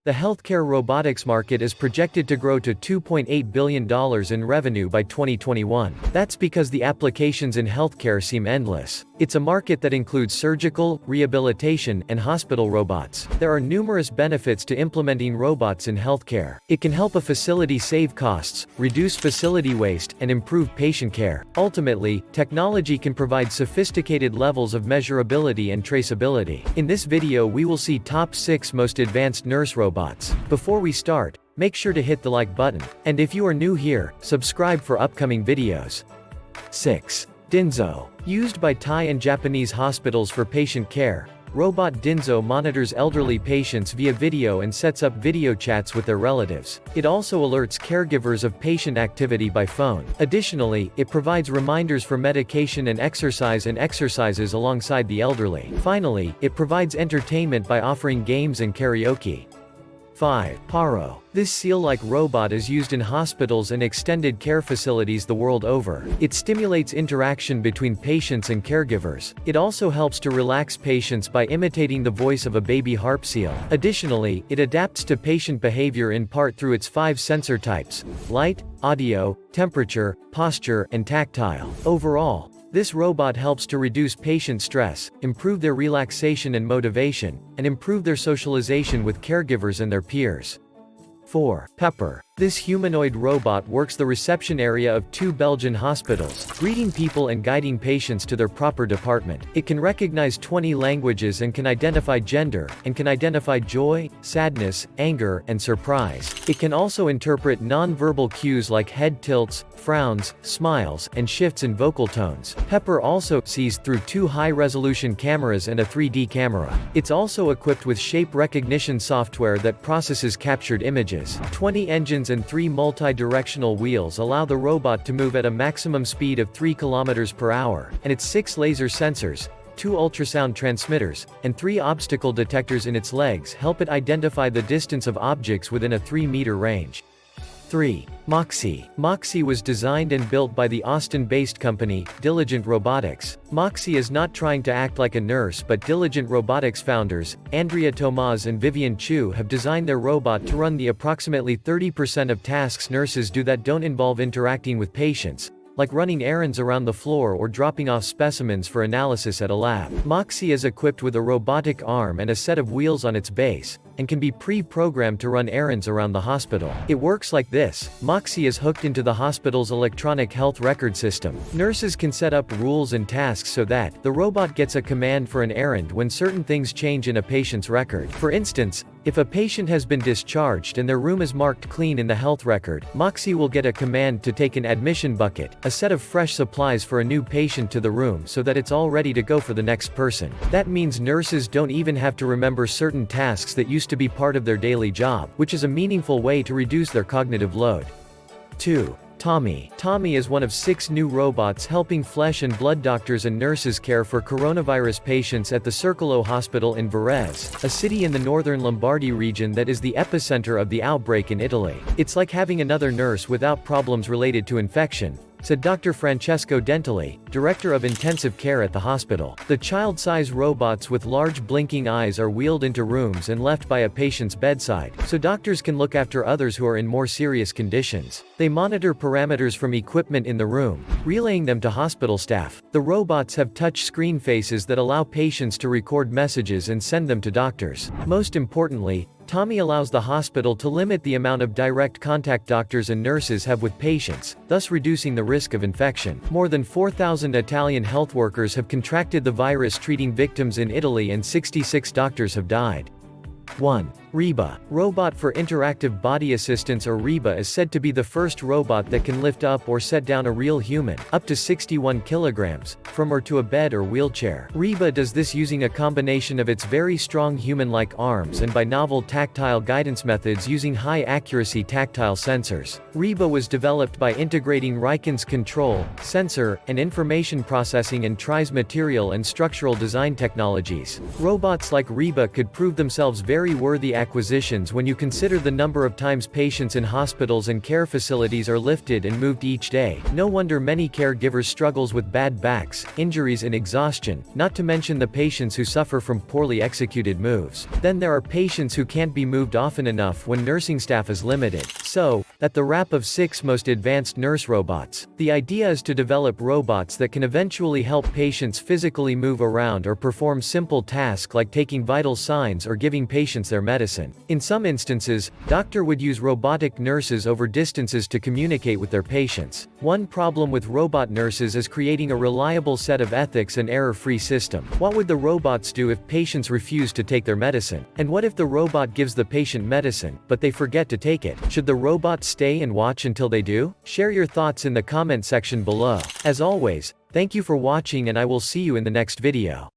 The healthcare robotics market is projected to grow to $2.8 billion in revenue by 2021. That's because the applications in healthcare seem endless. It's a market that includes surgical, rehabilitation, and hospital robots. There are numerous benefits to implementing robots in healthcare. It can help a facility save costs, reduce facility waste, and improve patient care. Ultimately, technology can provide sophisticated levels of measurability and traceability. In this video we will see top 6 most advanced nurse robots. Before we start, make sure to hit the like button, and if you are new here, subscribe for upcoming videos. 6. Dinzo. Used by Thai and Japanese hospitals for patient care, robot Dinzo monitors elderly patients via video and sets up video chats with their relatives. It also alerts caregivers of patient activity by phone. Additionally, it provides reminders for medication and exercises alongside the elderly. Finally, it provides entertainment by offering games and karaoke. 5. Paro. This seal-like robot is used in hospitals and extended care facilities the world over. It stimulates interaction between patients and caregivers. It also helps to relax patients by imitating the voice of a baby harp seal. Additionally, it adapts to patient behavior in part through its 5 sensor types: light, audio, temperature, posture, and tactile. Overall, this robot helps to reduce patient stress, improve their relaxation and motivation, and improve their socialization with caregivers and their peers. 4. Pepper. This humanoid robot works the reception area of 2 Belgian hospitals, greeting people and guiding patients to their proper department. It can recognize 20 languages and can identify gender, and can identify joy, sadness, anger, and surprise. It can also interpret non-verbal cues like head tilts, frowns, smiles, and shifts in vocal tones. Pepper also sees through 2 high-resolution cameras and a 3D camera. It's also equipped with shape recognition software that processes captured images. 20 engines and 3 multi-directional wheels allow the robot to move at a maximum speed of 3 km per hour, and its 6 laser sensors, 2 ultrasound transmitters, and 3 obstacle detectors in its legs help it identify the distance of objects within a 3-meter range. 3. Moxie. Moxie was designed and built by the Austin-based company, Diligent Robotics. Moxie is not trying to act like a nurse, but Diligent Robotics founders, Andrea Tomaz and Vivian Chu, have designed their robot to run the approximately 30% of tasks nurses do that don't involve interacting with patients, like running errands around the floor or dropping off specimens for analysis at a lab. Moxie is equipped with a robotic arm and a set of wheels on its base, and can be pre-programmed to run errands around the hospital. It works like this: Moxie is hooked into the hospital's electronic health record system. Nurses can set up rules and tasks so that the robot gets a command for an errand when certain things change in a patient's record. For instance, if a patient has been discharged and their room is marked clean in the health record, Moxie will get a command to take an admission bucket, a set of fresh supplies for a new patient to the room so that it's all ready to go for the next person. That means nurses don't even have to remember certain tasks that used to be part of their daily job, which is a meaningful way to reduce their cognitive load. 2. Tommy. Tommy is one of 6 new robots helping flesh and blood doctors and nurses care for coronavirus patients at the Circolo Hospital in Varese, a city in the northern Lombardy region that is the epicenter of the outbreak in Italy. It's like having another nurse without problems related to infection, said Dr. Francesco Dentali, director of intensive care at the hospital. The child-size robots with large blinking eyes are wheeled into rooms and left by a patient's bedside, so doctors can look after others who are in more serious conditions. They monitor parameters from equipment in the room, relaying them to hospital staff. The robots have touch screen faces that allow patients to record messages and send them to doctors. Most importantly, Tommy allows the hospital to limit the amount of direct contact doctors and nurses have with patients, thus reducing the risk of infection. More than 4,000 Italian health workers have contracted the virus treating victims in Italy, and 66 doctors have died. 1. Reba. Robot for Interactive Body Assistance, or Reba, is said to be the first robot that can lift up or set down a real human, up to 61 kilograms, from or to a bed or wheelchair. Reba does this using a combination of its very strong human-like arms and by novel tactile guidance methods using high-accuracy tactile sensors. Reba was developed by integrating Riken's control, sensor, and information processing and tries material and structural design technologies. Robots like Reba could prove themselves very worthy acquisitions when you consider the number of times patients in hospitals and care facilities are lifted and moved each day. No wonder many caregivers struggles with bad backs, injuries and exhaustion, not to mention the patients who suffer from poorly executed moves. Then there are patients who can't be moved often enough when nursing staff is limited. So, at the wrap of 6 most advanced nurse robots, the idea is to develop robots that can eventually help patients physically move around or perform simple tasks like taking vital signs or giving patients their medicine. In some instances, doctor would use robotic nurses over distances to communicate with their patients. One problem with robot nurses is creating a reliable set of ethics and error-free system. What would the robots do if patients refuse to take their medicine? And what if the robot gives the patient medicine, but they forget to take it? Should the robot stay and watch until they do? Share your thoughts in the comment section below. As always, thank you for watching and I will see you in the next video.